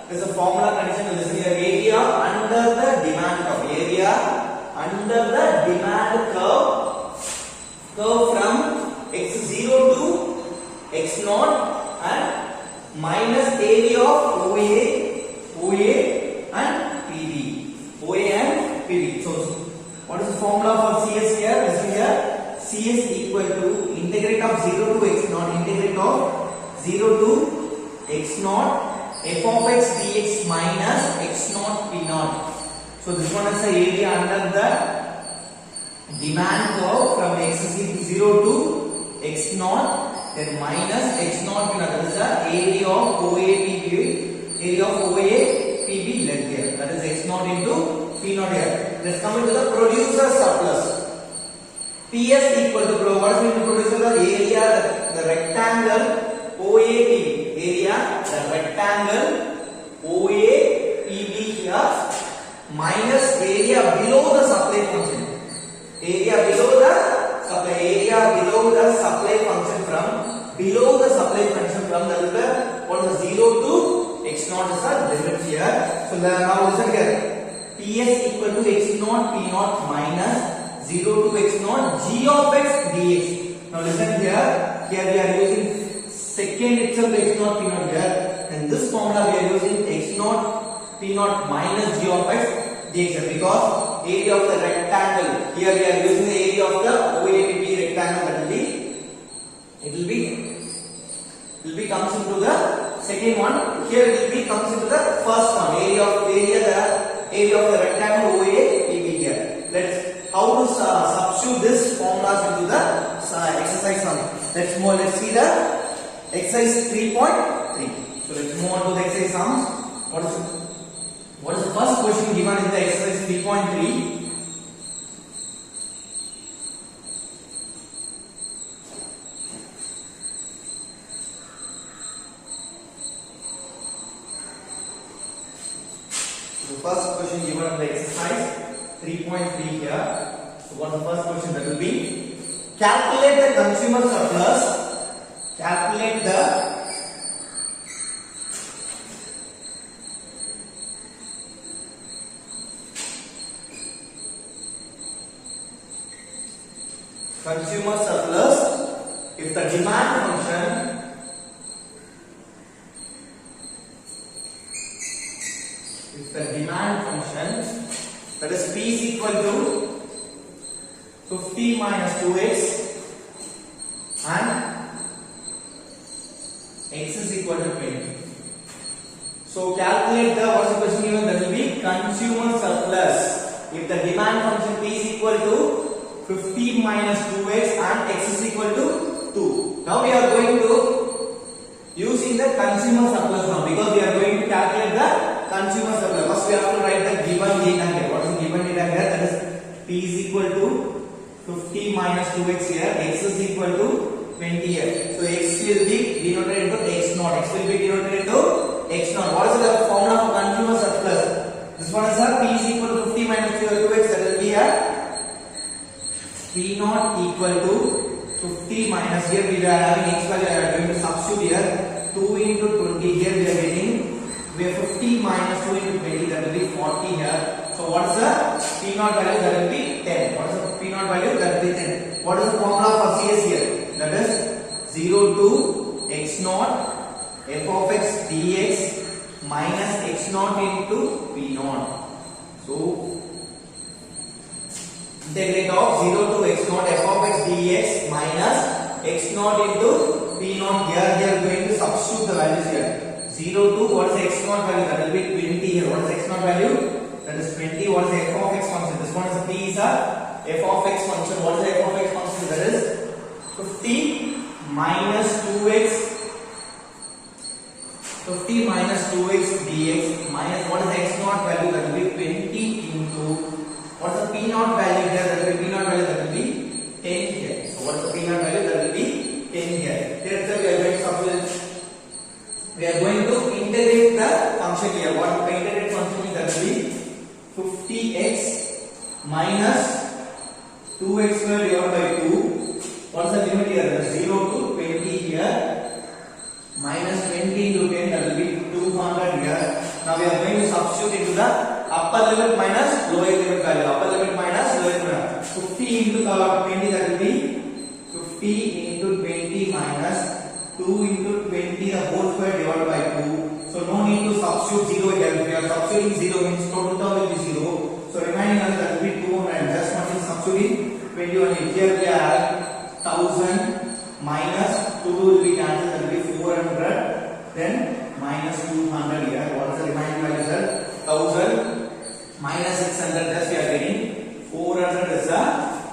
There's a formula condition. Listen here. Area under the demand curve. Area under the demand curve from x0 to x0 and minus area of OA and PB. OA and PB. So what is the formula for CS here? Listen here. CS equal to integrate of 0 to x0, integrate of 0 to x0, f of x dx minus x0 p0. So this one is the area under the demand curve from x0 to x0, then minus x0 p0. That is the area of OA PB, area of OA PB length here. That is x0 into p0 here. Let's come into the producer surplus. PS equal to what is the producer? The area, the rectangle OAPB, area, the rectangle OAPB here minus area below the supply function. Area below the supply function from below the supply function from that is the what is the 0 to x0 is the limit here. So now listen here. PS equal to x0 p0 minus 0 to x0 g of x dx. Now listen here. Here we are using second itself x0 p0 here, and this formula we are using x0 p0 minus g of x dx because area of the rectangle. Here we are using the area of the OAPB rectangle. That will be comes into the second one. Here it will be comes into the first one. Area of the rectangle OAPB here. Let's how to substitute this formulas into the exercise sum. Let's see the exercise 3.3. So let's move on to the exercise sums. What is the first question given in the exercise 3.3? The first question given in the exercise 3.3 here. So what is the first question? That will be calculate the consumer surplus. Calculate the consumer surplus if the demand function that is P is equal to 50 minus 2x and x is equal to 20. So calculate the what is the question given? That will be consumer surplus if the demand function P is equal to 50 minus 2x and x is equal to 2. Now we are going to using the consumer surplus now because we are going to calculate the consumer surplus. First we have to write the given data here. What is the given data here? That is P is equal to 50 minus 2x here, x is equal to 20 here. So x will be denoted into x0. X will be denoted into x0. What is the formula for consumer surplus? This one is a P is equal to 50 minus 2x. That will be a P0 equal to 50 minus here we are having x value. We are going to substitute here 2 into 20. Here we are getting we have 50 minus 2 into 20. That will be 40 here. So what is the P0 value? That will be 10. What is the P0 value? That will be 10. What is the formula for CS here? That is 0 to x0 f of x dx minus x0 into P0. So integrate of 0 to x0 f of x dx minus x0 into P0. Here we are going to substitute the values here. 0 to what is x0 value? That will be 20 here. What is x0 value? That is 20. What is the f of x function? This one is a P is a f of x function. What is the f of x function? That is 50 minus 2x 50 minus 2x dx minus what is the x0 value? That will be 20 into what is the P0 value here? That will be P0 value. That will be 10 here. So what is the P0 value? That will be 10 here. Here we are going to substitute. We are going to integrate the function here. What the integrate function is? That will be 50x minus 2x square divided by 2. What is the limit here? 0 to 20 here. Minus 20 into 10. That will be 200 here. Now we are going to substitute into the upper limit minus lower limit value. Upper limit minus lower limit. 50 into 20, that will be 50 into 20 minus 2 into 20 the whole square divided by 2. So no need to substitute 0 here. If we are substituting 0 means total term will be 0. So remaining answer that will be 200. Just want to substitute 21. Here we are 1000 minus 2 will be cancelled, that will be 400. Then minus 200 here. What is the remaining value, sir? 1000 minus 600. Just we are getting 400 is the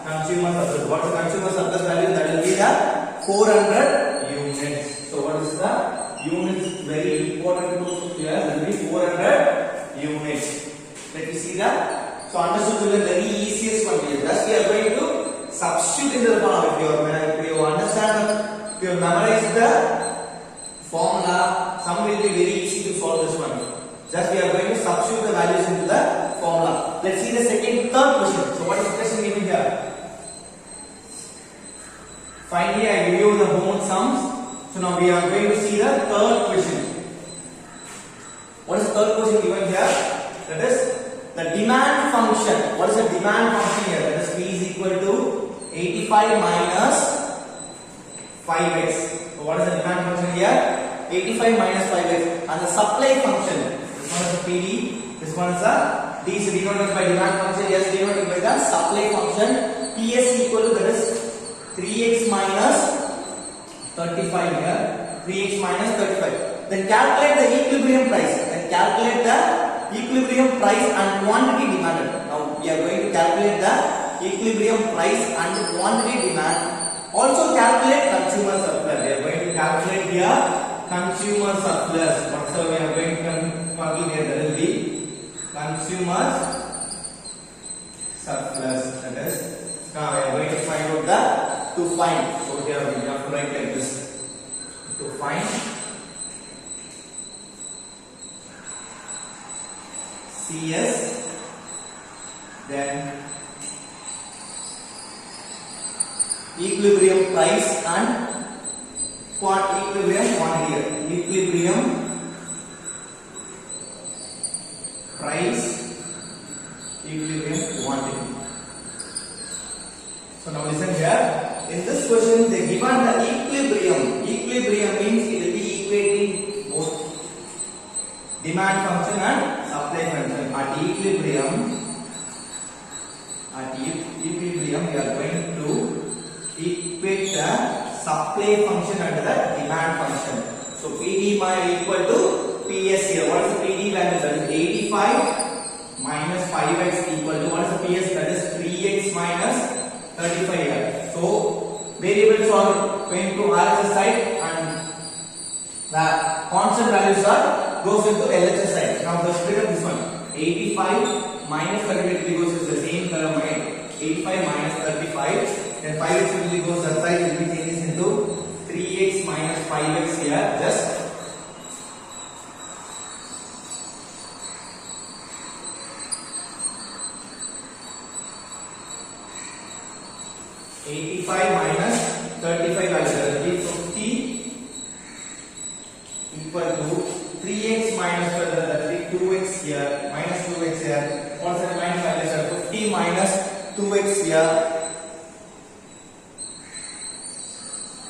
consumer surplus. What is the consumer surplus value? That will be the 400 units. So what is the units? Very important to here. That will be 400 units. Let me see that. So understood the very easiest one here. Just we are going to substitute into the form. If you understand, if you memorize the formula, some will be very easy to solve this one. Just we are going to substitute the values into the formula. Let's see the third question. So what is the question given here? Finally, I give you the homework sums. So now we are going to see the third question. What is the third question given here? That is the demand function. What is the demand function here? That is P is equal to 85 minus 5x. So what is the demand function here? 85 minus 5x. And the supply function. This one is a PD. This one is a D is denoted by demand function. S denoted by the supply function. PS equal to, that is 3x minus 35 here. 3x minus 35. Then calculate the equilibrium price. Then calculate the equilibrium price and quantity demanded. Now we are going to calculate the equilibrium price and quantity demand. Also calculate consumer surplus. We are going to calculate here consumer surplus. So we are going to calculate here. That will be consumer surplus. That is, now we are going to find out the to find. So here we have to write like this. To find CS, then equilibrium price and equilibrium quantity. Equilibrium price, equilibrium quantity. So now listen here. In this question, they given the equilibrium. Equilibrium means it will be equating both demand function and supply function. At equilibrium, we are going to equate the supply function and the demand function. So PD might equal to PS here. What is the PD value? That is 85 minus 5x equal to, what is the PS? That is 3x minus 35 here. So variables are going to RHS side and the constant values are goes into LHS side. Now the split of this one, 85 minus 35 goes to the same term, right? 85 minus 35. Then 5x will goes that side, will be changes into 3x minus 5x here. Just 85 minus 35 that will be 50 equal to 3x minus 12, that will be 2x here, minus 2x here. What's the remaining value? 50 minus 2x here.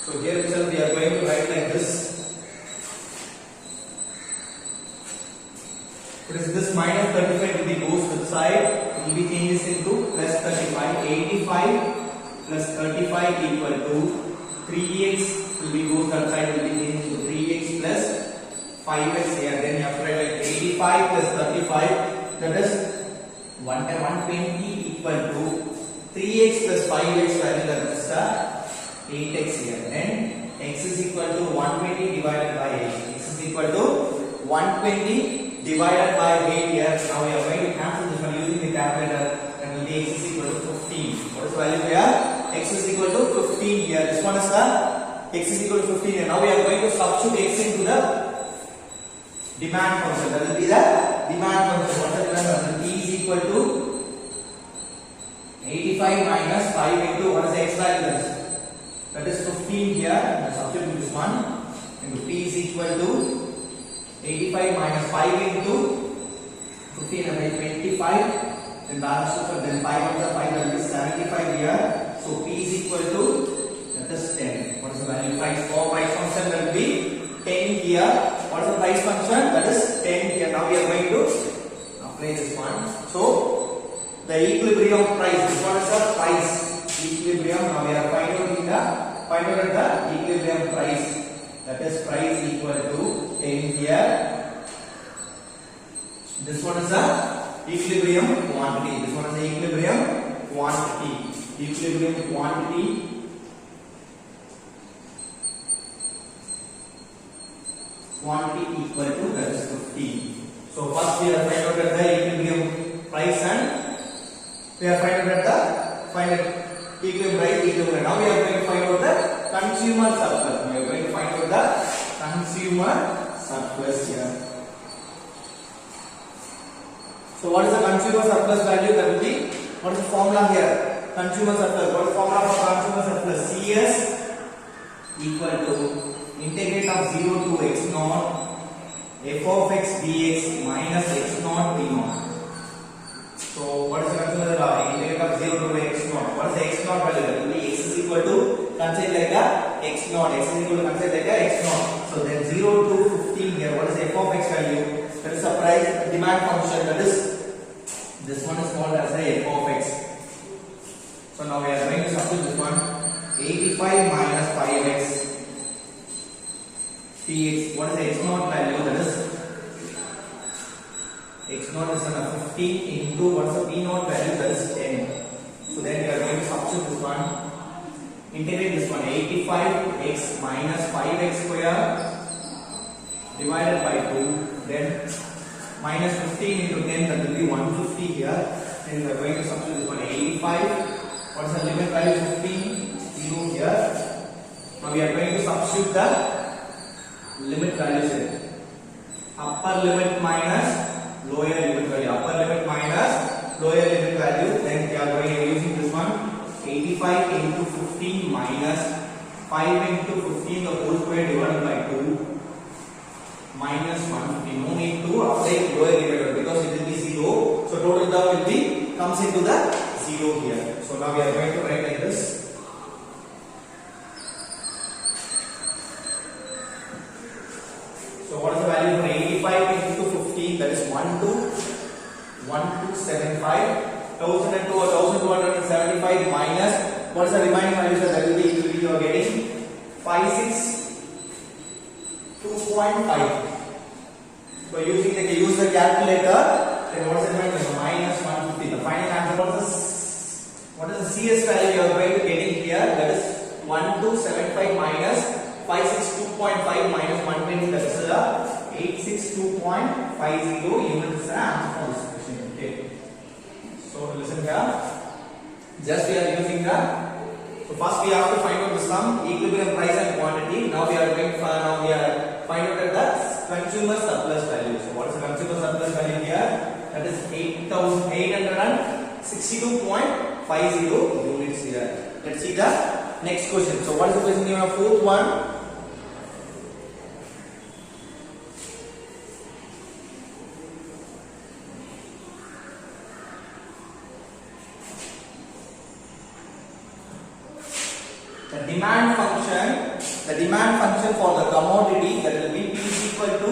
So here itself we are going to write like this. What is this? Minus 35 will be goes to the side, will be changes into plus 35. 85 plus 35 equal to 3x will be goes that side, will be changed to 3x plus 5x here. Then you have to write like 85 plus 35, that is 120 equal to 3x plus 5x value, that is 8x here. Then x is equal to 120 divided by 8. X is equal to 120 divided by 8 here. Now we are going to cancel this one using the calculator, and will be x is equal to 15. What is the value here? X is equal to 15 here. This one is the x is equal to 15 here. Now we are going to substitute x into the demand function. That will be the demand function. What is the demand function? P is equal to 85 minus 5 into, what is the x value? That is 15 here. Substitute this one into P is equal to 85 minus 5 into 15 and 25, then balance 2, then 5 on the 5, that will be 75 here. So P is equal to, that is 10. What is the value? Price for price function, that will be 10 here. What is the price function? That is 10 here. Now we are going to apply this one. So the equilibrium price, this one is the price equilibrium. Now we are finding out the equilibrium price. That is price equal to 10 here. This one is the equilibrium quantity. This one is the equilibrium quantity. Equilibrium quantity. Quantity equal to, that is 50. So first we are finding out the equilibrium price and we are finding out the equilibrium price, equilibrium. Now we are going to find out the consumer surplus. We are going to find out the consumer surplus here. So what is the consumer surplus value? That will be, what is the formula here? Consumer surplus. What is the formula for consumer surplus? CS equal to integrate of 0 to x naught f of x dx minus x naught d naught. So what is the consumer surplus? Integrate of 0 to x naught. What is the x naught value? That will be x is equal to, consider like a x naught. X is equal to, consider like a x naught. So then 0 to 15 here. What is the f of x value? That is the price demand function. That is, this one is called as the f of x. So now we are going to substitute this one. 85 minus 5x px. What is the x naught value? That is, x naught is 15 into, what is the p naught value? That is 10. So then we are going to substitute this one. Integrate this one. 85x minus 5x square divided by 2. Then minus 15 into 10, that will be 150 here. Then we are going to substitute this one. 85. What is the limit value? 15. 0 here. Now we are going to substitute the limit values here. Upper limit minus lower limit value. Upper limit minus lower limit value. Then we are going to using this one. 85 into 15 minus 5 into 15 the whole square divided by 2 minus 150. No need to apply lower limit because it will be 0. So total term will be, comes into the 0 here. So now we are going to write like this. So what is the value for 85 into 15? That is 1275. 1002 or 1275 minus, what is the remaining value? That will be, you are getting 562.5. So use the calculator. Then what is the minus 150? The final answer. What is the CS value you are going to getting here? That is 1275 minus 562.5 minus 120. That is 862.50 unit is the answer for this question. Okay. So listen here. Just we are using the. So first we have to find out the sum, equilibrium price and quantity. Now we are going to find out the consumer surplus value. So what is the consumer surplus value here? That is 8,862.50 units here. Let's see the next question. So what is the question given? Fourth one. The demand function for the commodity, that will be P is equal to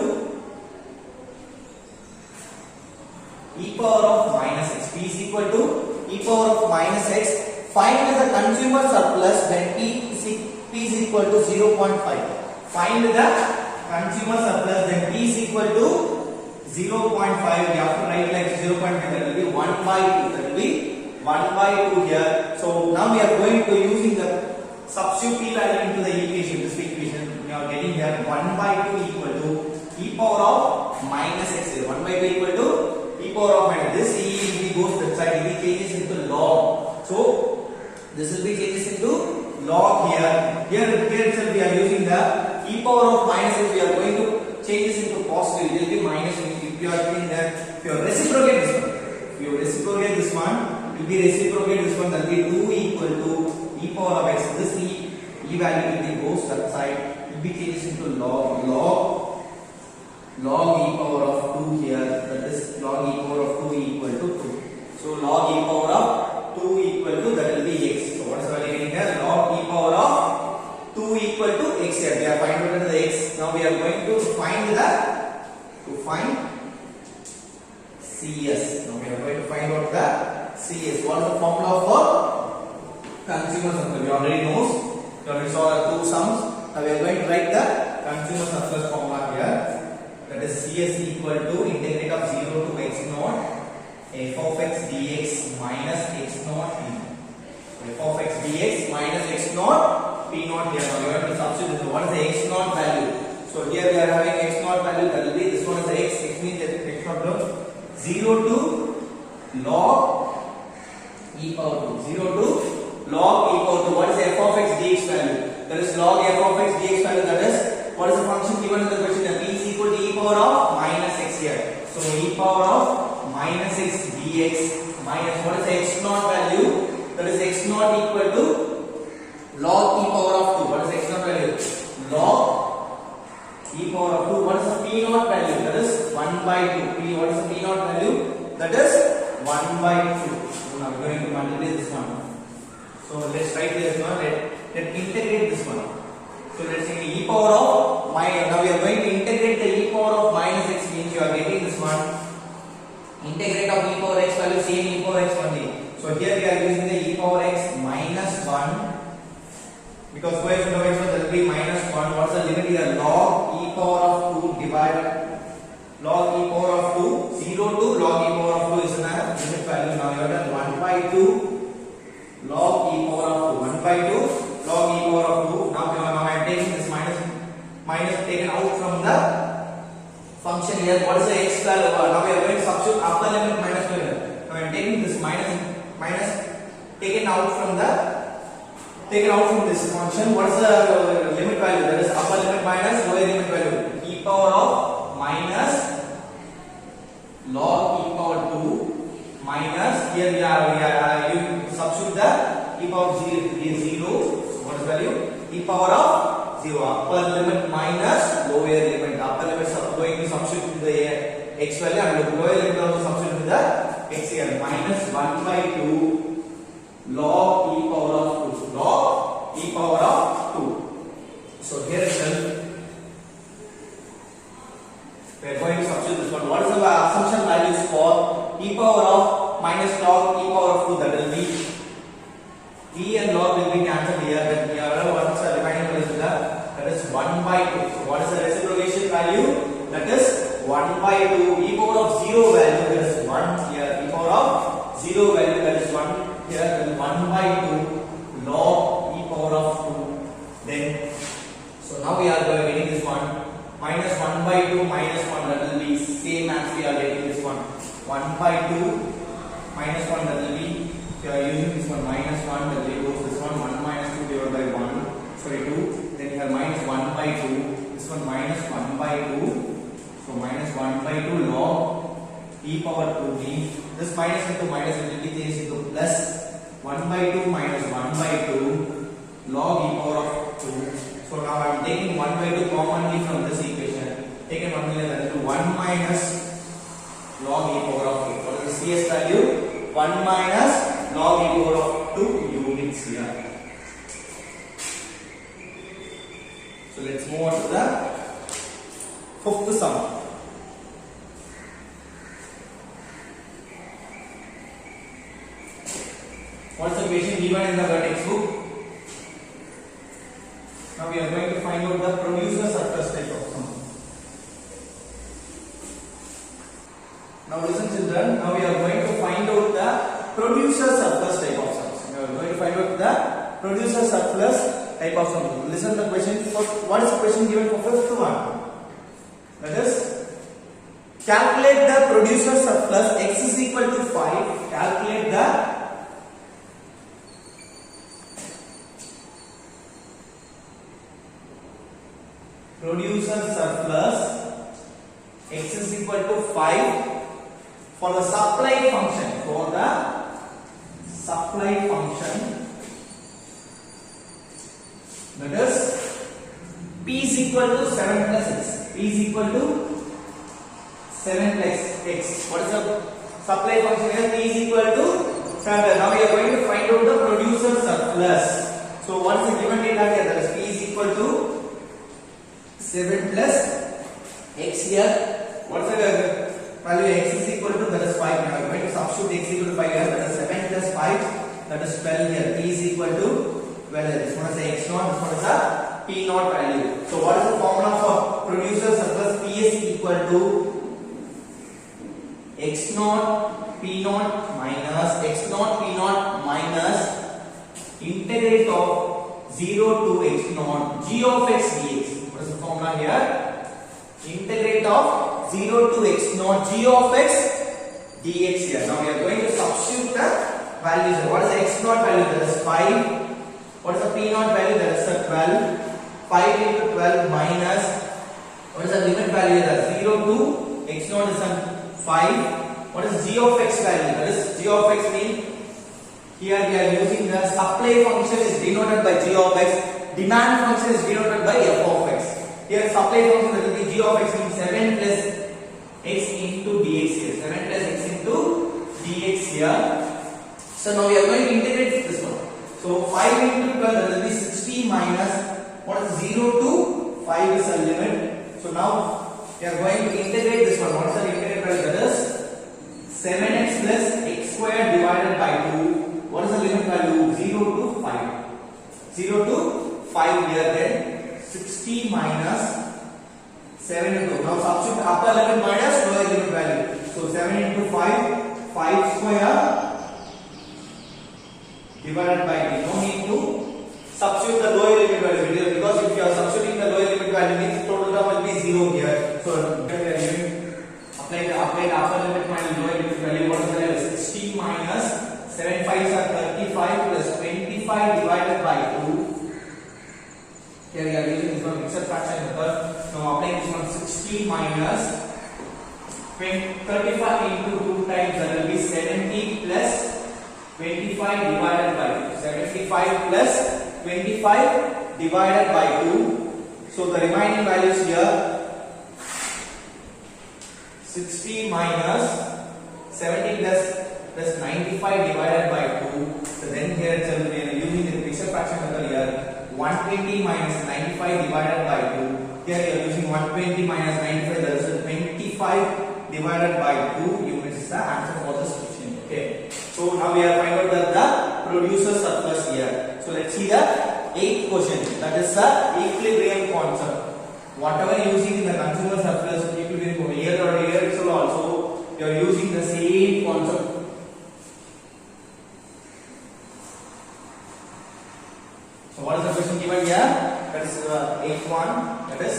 e power of minus x. P is equal to e power of minus x. Find the consumer surplus when P is equal to 0.5. Find the consumer surplus then P is equal to 0.5. We have to write like 0.5. That will be 1 by 2. That will be 1 by 2 here. So now we are going to using the substitute P value into the equation. This equation we are getting here 1 by 2 equal to e power of minus x. 1 by 2 equal to e power of minus. This e goes that side. It changes into log. So this will be changes into log here. Here itself we are using the e power of minus x. We are going to change this into positive. It will be minus. If you are doing that, if you reciprocate this one, it will be reciprocate this one. That will be 2 equal to e power of x. This e value will be goes that side. It will be changed into log e power of 2 2 here, that is log e power of 2 equal to 2. So log e power of 2 equal to, that will be x. So what is the value getting here? Log e power of 2 equal to x here. We are finding out the x. Now we are going to find CS. Now we are going to find out the CS. What is the formula for consumer surplus? We already know. We already saw the two sums. Now we are going to write the consumer surplus formula here. That is CS equal to integrate of 0 to x naught f of x dx minus x naught p naught. So f of x dx minus x naught p naught here. Now we are going to substitute what is the x naught value. So here we are having x naught value, that will be this one is the x means that x naught value 0 to log e power 2. 0 to log e power 2. What is f of x dx value? That is log f of x dx value. That is what is the function given in the question? That p is equal to e power of minus x here. So e power of minus x dx minus what is the x naught value? That is x naught equal to log e power of 2. What is the x naught value? Log e power of 2. What is the p naught value? That is 1 by 2. P, what is the p naught value? That is 1 by 2. So now we are going to multiply this one. So let's write this one. Let integrate this one. So let's say e power of minus. Now we are going to integrate the e power of minus x means you are getting this one. Integrate of e power x value same e power x only. So here we are using the e power x minus 1. Because coefficient of x will be minus 1. What's the limit here? Log e power of 2 divided log e power of 2. 0 to log e power of 2 is the limit value. Now you have done 1 by 2 log e power of 2. 1 by 2 log e power of 2. Now I am taking this minus taken out from the function here. What is the x value? Now we are going to substitute upper limit minus 2 here. Now I am taking this minus taken out from this function. What is the limit value? That is upper limit minus lower limit value. E power of minus log e power 2 minus here we are you substitute the e power of 0 is 0. So what is the value? E power of 0. Upper limit minus lower limit. Upper limit going to substitute the x value and lower limit also substitute the x here. Minus 1 by 2 log e power of 2. Log e power of 2. So here itself we are going to substitute this one. What is the assumption values for e power of minus log e power of 2? That will be e and log will be cancelled here. Then we are what's the remaining value is that is 1 by 2. So what is the reciprocation value? That is 1 by 2. E power of 0 value that is 1 here. E power of 0 value that is 1 here. Then 1 by 2 log e power of 2. Then so now we are getting this one. Minus 1 by 2 minus 1, that will be same as we are getting this one. 1 by 2 minus 1, that will be, if you are using this one minus 1, that will go this one 1 minus 2 divided by 1, sorry 2. Then you have minus 1 by 2, this one minus 1 by 2. So minus 1 by 2 log e power 2 means this minus into minus will be changed into plus 1 by 2 minus 1 by 2 log e power of 2. So now I am taking 1 by 2 commonly from this equation. Taken 1 million, that is 1 minus log e power of 2. What is the CS value? 1 minus log e power of 2 units here. So let's move on to the fifth sum. What is the equation given in the textbook? Now we are going to find out the producer surplus type of sum. Now listen children, now we are going to find out the producer surplus type of sums. We are going to find out the producer surplus type of sum. Listen to the question. What is the question given for fifth one? That is, calculate the producer surplus x is equal to 5. Calculate the producer surplus x is equal to 5 for the supply function. For the supply function, that is p is equal to 7 plus x. P is equal to 7 plus x. What is the supply function here? P is equal to 7. Now we are going to find out the producer surplus. So what is the given data here? That is P is equal to 7 plus x here. What is the value? X is equal to, that is 5. Now we are going to substitute x equal to 5 here. That is 7 plus 5. That is 12 here. P is equal to 12. This one is the x naught. This one is the P naught value. So what is the formula for producer surplus? P is equal to x naught P naught minus x naught P naught minus integrate of 0 to x naught g of x dx. What is the formula here? Integrate of 0 to x naught g of x dx here. Now we are going to substitute the values. What is the x naught value? That is 5. What is the P naught value? That is the 12. 5 into 12 minus, what is the limit value? That is 0 to x naught is 5. What is g of x value? That is g of x means here we are using the supply function is denoted by g of x, demand function is denoted by f of x. Here supply function that will be g of x means 7 plus x into dx here. 7 plus x into dx here. So now we are going to integrate this one. So 5 into 12 that will be 60 minus, what is 0 to 5 is a limit. So now we are going to integrate this one. What is the integrate value? That is 7x plus x squared divided by 2. What is the limit value? 0 to 5. 0 to 5 here, then 60 minus 7 into. Now substitute upper limit minus lower limit value. So 7 into 5, 5 square divided by 2. No need to substitute the lower limit value here, because if you are substituting the lower limit value means total term will be 0 here. So apply the upper limit minus lower limit value. What is the value? 60 minus 7 5s are 35 plus 25 divided by 2. Here we are using this one mixed fraction method. Now applying this one, 60 minus 35 into 2 times, that will be 70 plus 25 divided by 2. 75 plus 25 divided by 2. So the remaining values here, 60 minus 70 plus 95 divided by 2. So then here itself we are using the mixed fraction method here. 120 minus 95 divided by 2. Here we are using 120 minus 95, that is 25 divided by 2 units is the answer for this question. Okay. So now we are finding out the producer surplus here. So let's see the 8th question. That is the equilibrium concept. Whatever using in the consumer surplus, equilibrium here or here itself also you are using the same concept. So what is the question given here? That is 8th one. That is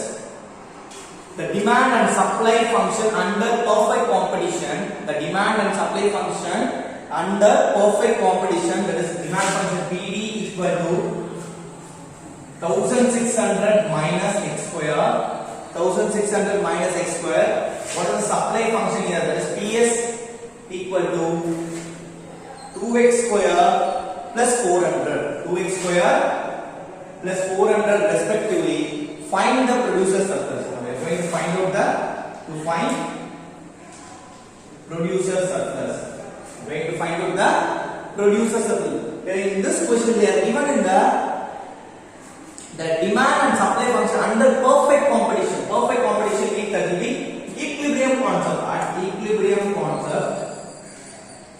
the demand and supply function under perfect competition. The demand and supply function under perfect competition. That is demand function PD equal to 1600 minus x square. 1600 minus x square. What is the supply function here? That is PS equal to 2x square plus 400. 2x square plus 400 respectively. Find the producer surplus. Now we are going to find out find producer surplus. We are going to find out the producer surplus. In this question they are given in the demand and supply function under perfect competition. Perfect competition means that will be equilibrium concept.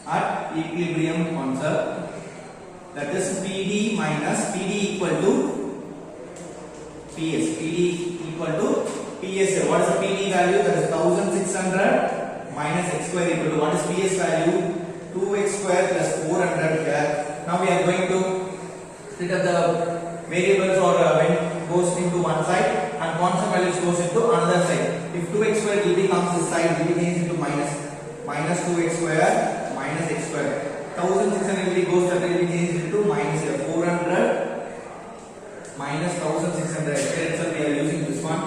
At equilibrium concept, that is PD minus PD equal to PS. PD equal to PS. What is the PD value? That is 1600 minus x square equal to, what is PS value? 2x square plus 400 here. Now we are going to split up the variables, or when goes into one side and constant values goes into another side. If 2x square will becomes this side, will be changed into minus 2x square minus x square. 1600 will goes that will be changed into minus 400 minus 1600. Here itself we are using this one,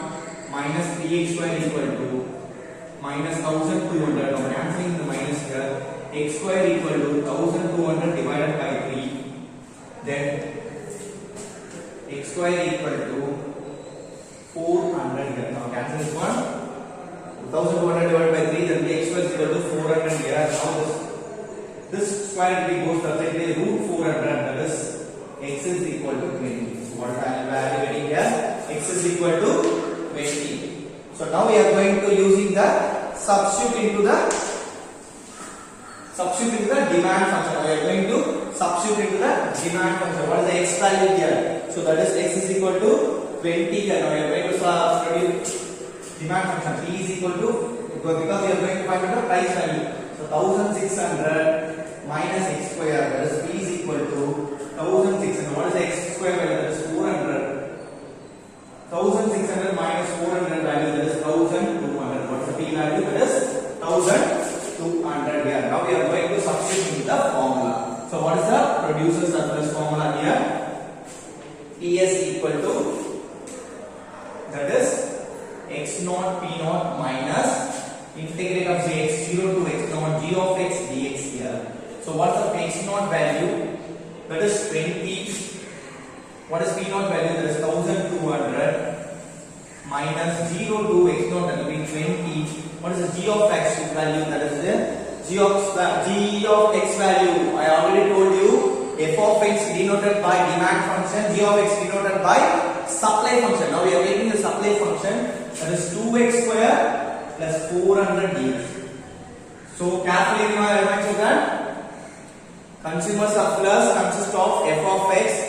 minus 3x square equal to minus 1200. Now cancelling the minus here, x square equal to 1200 divided by 3. Then x square equal to 400 here. Now cancel this one. 1200 divided by 3, then x square is equal to 400 here. Now this square degree goes perfectly root 400, that is x is equal to 20. So what value we are getting here? X is equal to 20. So now we are going to using the substitute into the demand function. We are going to substitute into the demand function. What is the x value here? So that is x is equal to 20 here. Now we are going to produce demand function. P is equal to, because we are going to find out the price value. So 1600 minus x square, that is P is equal to 1600. What is the x square value? That is 400. 1600 minus 400 value, that is 1200. What is the P value? That is 1200 here. Now we are going to substitute into the formula. So what is the producer surplus formula here? Ps equal to, that is x naught p naught minus integrate of say x0 to x naught g of x dx here. So what's the x naught value? That is 20. What is p naught value? That is 1200 minus 0 to x naught, that will be 20. What is the g of x value? That is the g of x value. I already told you f of x denoted by demand function, g of x denoted by supply function. Now we are taking the supply function, that is 2x square plus 400 dx. So carefully remind you that consumer surplus consists of f of x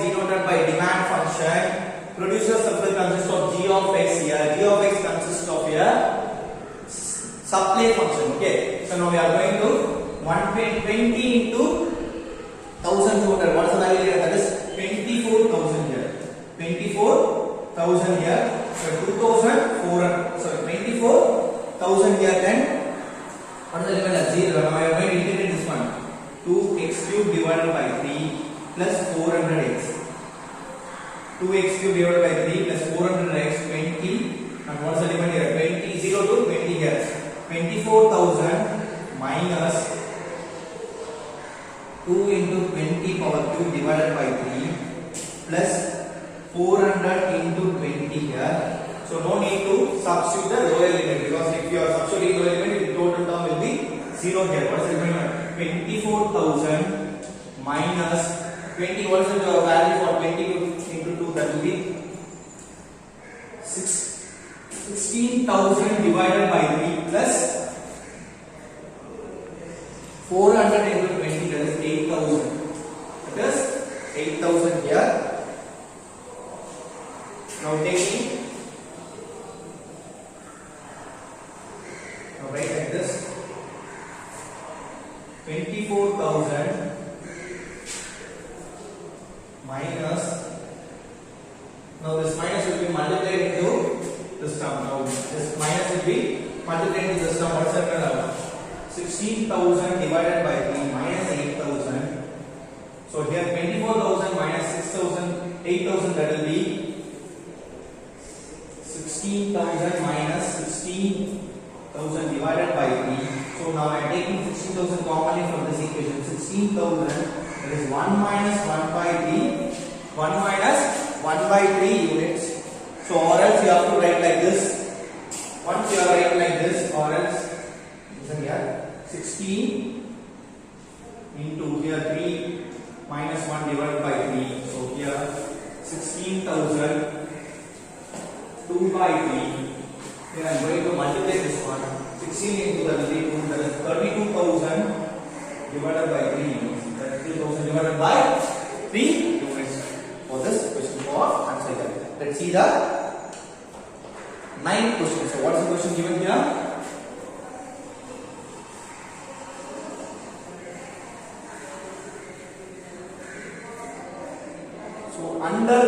denoted by demand function. Producer surplus consists of g of x here. G of x consists of here supply function. Okay. So now we are going to 120 into 1200. What is the value here? That is 24,000 here. 24,000 here. So 2,400. Sorry, 24,000 here. Then what is the limit? 0. Now we are going to integrate this one. 2x cube divided by 3 plus 400x. 2x cube divided by 3 plus 400x, 20. And what is the limit here? 20, 0 to 20 here. 24,000 minus 2 into 20 power 2 divided by 3 plus 400 into 20 here. So no need to substitute the lower limit, because if you are substituting lower limit, the total term will be 0 here. What is the limit? 24,000 minus 20. What is the value for 20 into 2? That will be 16,000 divided by 3 plus 400 into 20, that is 8,000. That is 8,000 here. Now taking, now write like this, 24,000 minus, now this minus will be multiplied into this term. Now this minus will be multiplied into this term. What's that? 16,000 divided by 3 minus 8,000. So here 24,000 minus 6,000, 8,000, that will be 16,000 minus 16,000 divided by 3. So now I am taking 16,000 commonly from this equation. 16,000, that is 1 minus 1 by 3. 1 minus 1 by 3 units. So or else you have to write like this. Once you are writing like this, or else listen here, 16 into here 3 minus 1 divided by 3. So here 16,000 2 by 3. Here I am going to multiply this one. 16 into that will be 2, that is 32,000 divided by 3 units. 32,000 divided by 3 units. For this question for answer here. Let's see the ninth question. So what is the question given here? So under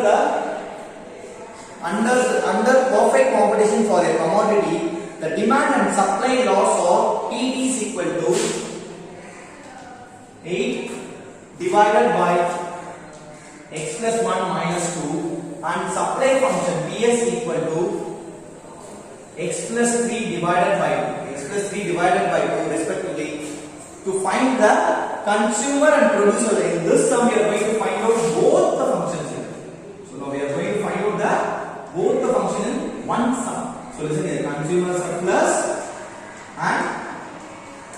perfect competition for a commodity, the demand and supply laws of PT is equal to 8 divided by x plus 1 minus 2, and supply function Ps equal to x plus 3 divided by 2 respectively. To find the consumer and producer, in this sum we are going to find out both the functions here. So now we are going to find out both the function in one sum. So So listen here, consumer surplus and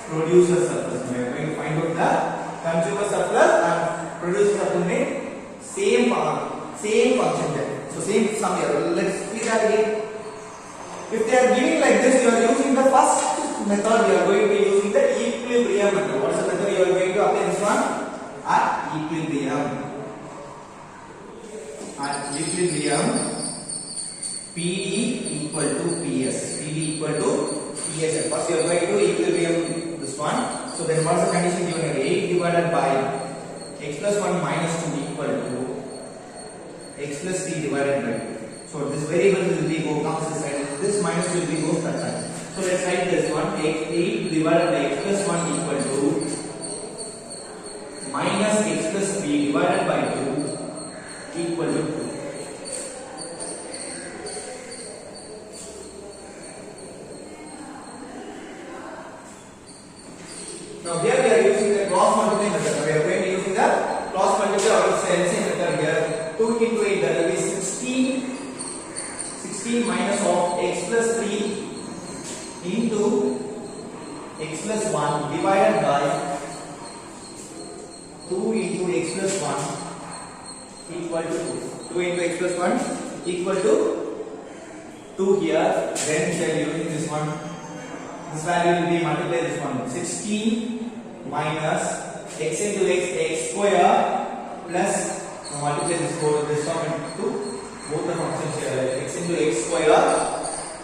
producer surplus. We are going to find out the consumer surplus and producer surplus में same function there. So same sum here. Let's see that again. If they are giving like this, you are using the first method. You are going to be using the equilibrium method. What is the method you are going to apply this one? At equilibrium. At equilibrium, PD equal to PS. PD equal to PS. First you are going to equilibrium this one. So then what is the condition given here? 8 divided by x plus 1 minus 2 equal to x plus 3 divided by 2. So this variable will be comes this side. This minus will be goes that side. So let's write this one. 8 divided by x plus 1 equal to minus x plus 3 divided by 2 equal to 2. Now here we are using the cross multiplying method. We are going to using the cross multiply or LCM method here. 2 into 8, that will be 16 minus of x plus 3 into x plus 1 divided by 2 into x plus 1 equal to 2. 2 into x plus 1 equal to 2 here. Then we are using this one. This value will be multiplied this one. 16 minus x into x square plus multiply this term into both the functions here. X into x square,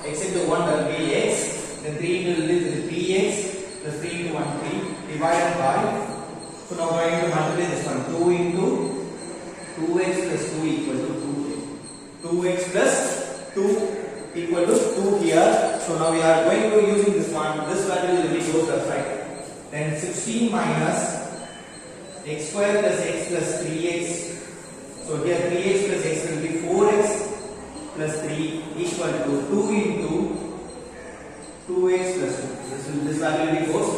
x into 1 that will be x, then 3 into this is 3x plus 3 into 1 3 divided by. So now we are going to multiply this one. 2 into 2x plus 2 equal to 2. 2x plus 2 equal to 2 here. So now we are going to using this one. This value will be goes left side. Then 16 minus x square plus x plus 3x. So here 3x plus x will be 4x plus 3 equal to 2 into 2x plus 2. This value will be goes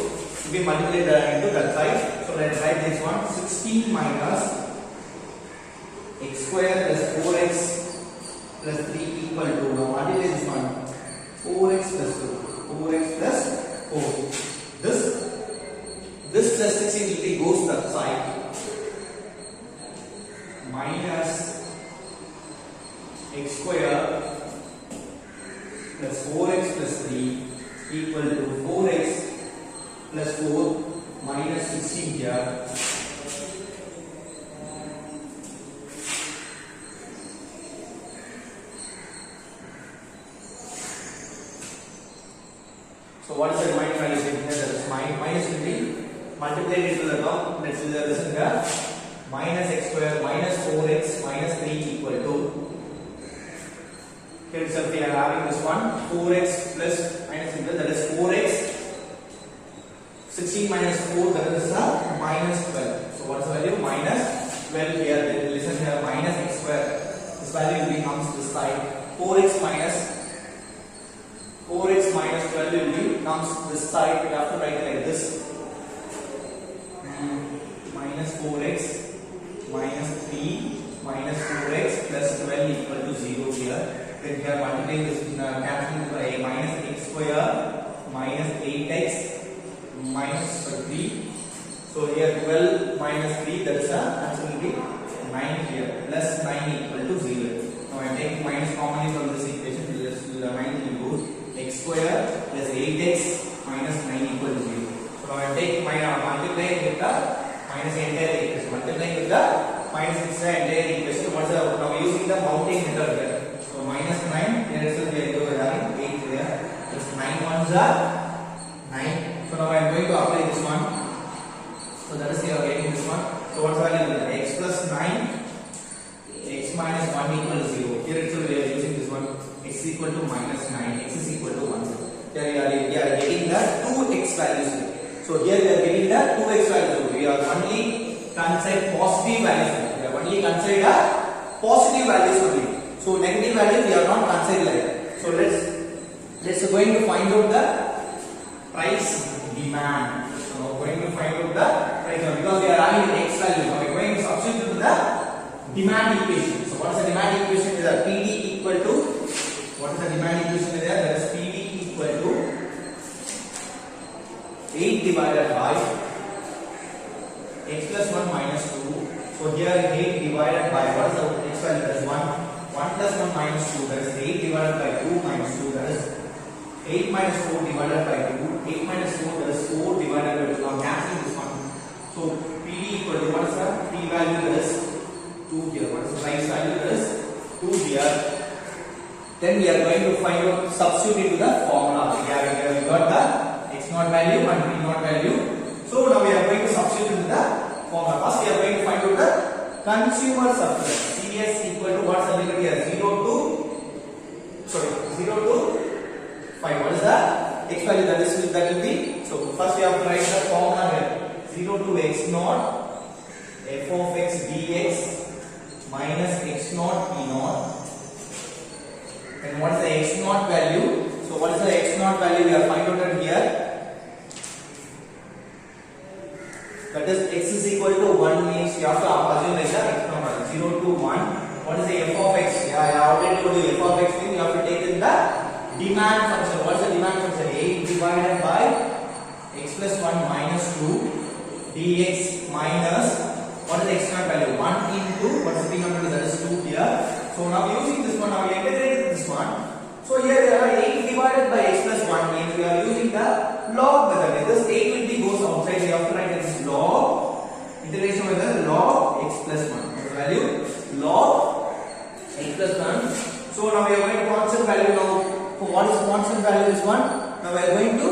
to be multiplied into that side. So let's write this one. 16 minus x square plus 4x plus 3 equal to, now multiply this one, 4x plus 2. 4x plus 4. This plus 16 will be goes that side. Minus x square plus 4x plus 3 equal to 4x plus 4 minus 16 here. So what is the remaining value here? That is minus will be multiplied into the term. Let's do the listen here. Minus x square minus 4x minus 3 equal to, here itself we are having this one, 4x plus minus equal, that is 4x, 16 minus 4, that is minus 12. So what is the value? Minus 12 here. Then listen here, minus x square, this value will becomes this side. 4x minus 12 will be comes this side. We have to write it like this. Minus 4x minus 3 minus 4x plus 12 equal to 0 here. Then we are multiplying this, cancelling by minus x square minus 8x minus 3. So here 12 minus 3, that is absolutely 9 here, plus 9 equal to 0. Now I am taking minus common from this equation. This 9 will go x square plus 8x minus 9 equal to 0. So now I am taking multiplying with the minus entire equation. Multiplying with the minus entire equation. What's the, now using the mounting method here. So minus 9, here itself we are having 8 here. Plus 9 ones are 9. So now I am going to apply this one. So that is, you are getting this one. So what's the value? X plus 9, x minus 1 equal to 0. Here itself we are using this one. X equal to minus 9, x is equal to 1. Here we are getting the 2x values. So here we are getting the 2x values. We are only consider positive values. We are only consider positive values only. So negative values we are not considering like that. So let's going to find out the price demand. So we are going to find out the price demand because we are having an x value. So we are going to substitute the demand equation. So what is the demand equation? Is PD equal to, what is the demand equation there? That 8 divided by x plus 1 minus 2. So here 8 divided by what is the x value? That is 1. 1 plus 1 minus 2, that is 8 divided by 2 minus 2, that is 8 minus 4 divided by 2. 8 minus 4, that is 4 divided by 2. Now cancelling this one. So PD equal to what is the P value? That is 2 here. What is the price value? That is 2 here. Then we are going to find out, substitute into the formula. We got the x naught value and p naught value. So now we are going to substitute into the formula. First we are going to find out the consumer surplus. CS equal to what's the limit here? 0 to 5. What is the x value that will be? So first we have to write the formula here. 0 to x naught f of x dx minus x naught p naught. And what is the x naught value? So what is the x naught value we are finding out here? That is x is equal to 1 means you have to assume like the x naught value 0 to 1. What is the f of x? Yeah, I already told you f of x means you have to take in the demand function. What is the demand function? 8 divided by x plus 1 minus 2 dx minus what is the x naught value? 1 into what is the p naught value? That is 2 here. So now using this one, now we integrated this one. So here there are 8 divided by x plus 1 means we are using the log method. This 8 will be goes outside. We have to write this log integration method log x plus 1. What is the value? Log x plus 1. So now we are going to constant value now. So what is constant value? This one. Now we are going to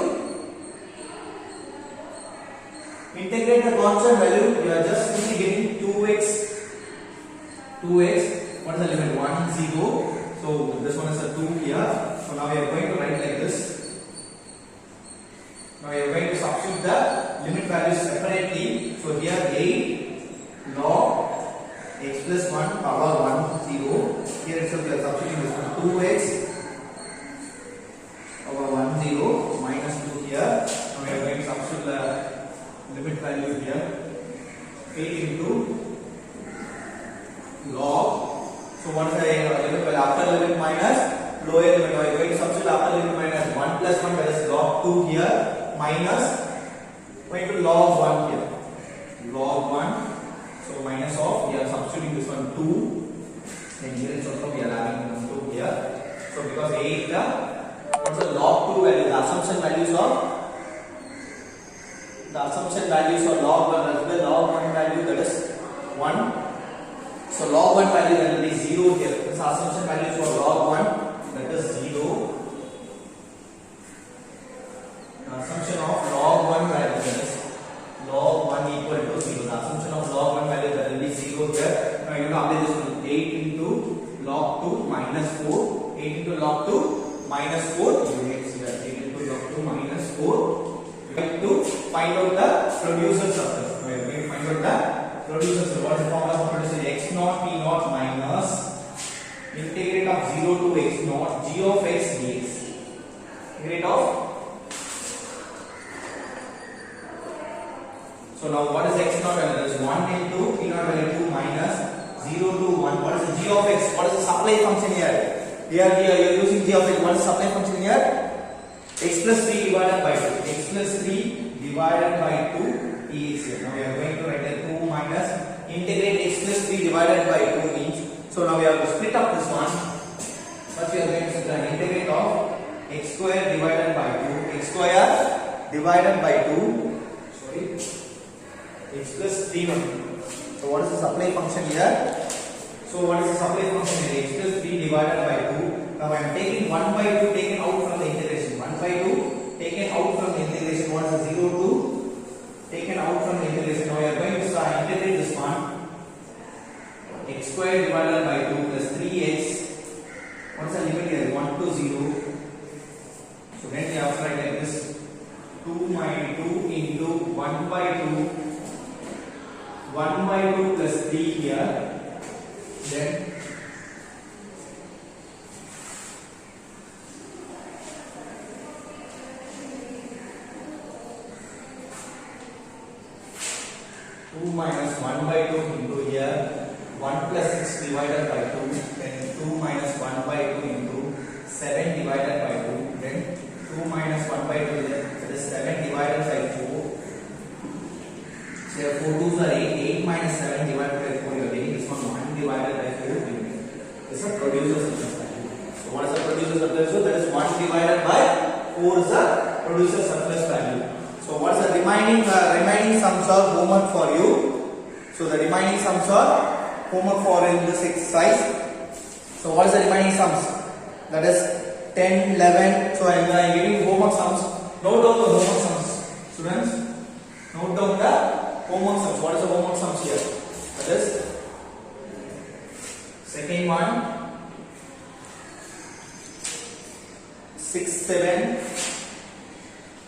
integrate the constant value. We are just simply getting 2x. What is the limit? 1, 0. So this one is a 2 here. So now we are going to write like this. Now we are going to substitute the limit values separately. So here 8 log x plus 1 power 1 0. Here itself we are substituting this one 2x power 1 0 minus 2 here. Now we are going to substitute the limit value here. 8 into log. So what is the limit value? Upper limit minus lower limit. Now we are going to substitute upper limit minus 1 plus 1, that is log 2 here minus going to log 1 here. Log 1. So minus of, we are substituting this one 2. Then here is also we are having 2 here. So because 8 what's the log 2 value? The assumption values of log 1, that is the log 1 value, that is 1. So log 1 value that will be 0 here. This assumption value for log 1, that is 0. The assumption of log 1 value, that is log 1 equal to 0. The assumption of log 1 value that will be 0 here. Now you have to apply this one. 8 into log 2 minus 4. 8 into log 2 minus 4 units here. 8 into log 2 minus 4. We have to find out the producer surplus. We are going to find out the producer surplus. What is the formula for producer? X naught p naught minus integrate of 0 to x naught g of x dx. Integrate of. So now what is x naught value? That is 1 into p naught value 2 minus 0 to 1. What is the g of x? What is the supply function here? Here you are using g of x. What is the supply function here? X plus 3 divided by 2. X plus 3 divided by 2 is here. Now we are going to write a 2 minus integrate x plus 3 divided by 2 means. So now we have to split up this one. First we are going to integrate of x square divided by 2. X square divided by 2. Sorry. X plus 3. So what is the supply function here? So what is the supply function here? X plus 3 divided by 2. Now I am taking 1 by 2 taken out from the integration. 1 by 2 taken out from the integration. What is the 0 to taken out from the integration? Now we are going to integrate this one. X square divided by 2 plus 3x. What is the limit here? 1 to 0. So then we have to write like this. 2 minus 2 into 1 by 2. 1 by 2 plus 3 here. Then 2 minus 1 by 2 into here 1 plus 6 divided by 2, then 2 minus 1 by 2 into 7 divided by 2, then 2 minus 1 by 2, that is 7 divided by 4. is 4 2s are 8. 8 minus 7 divided by 4. You are getting this one 1 divided by 4. This is a producer surplus value. So what is the producer surplus value? That is 1 divided by 4 is the producer surplus value. So what is the remaining sums are homework for you. So the remaining sums are homework for in this exercise. So what is the remaining sums? That is 10, 11. So I am giving homework sums. Note down the homework sums, students. Note down the homework sums. What is the homework sums here? That is second one 6, 7,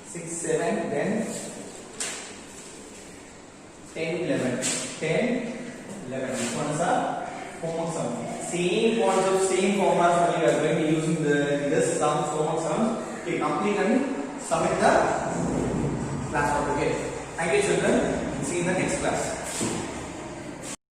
6, 7, then 10, 11. 10, 11. This one is a homework sum. Same concept, same formulas only we are going to be using this sums, homework sums. Okay, complete and submit the class work. Okay. Thank you, children. See you in the next class.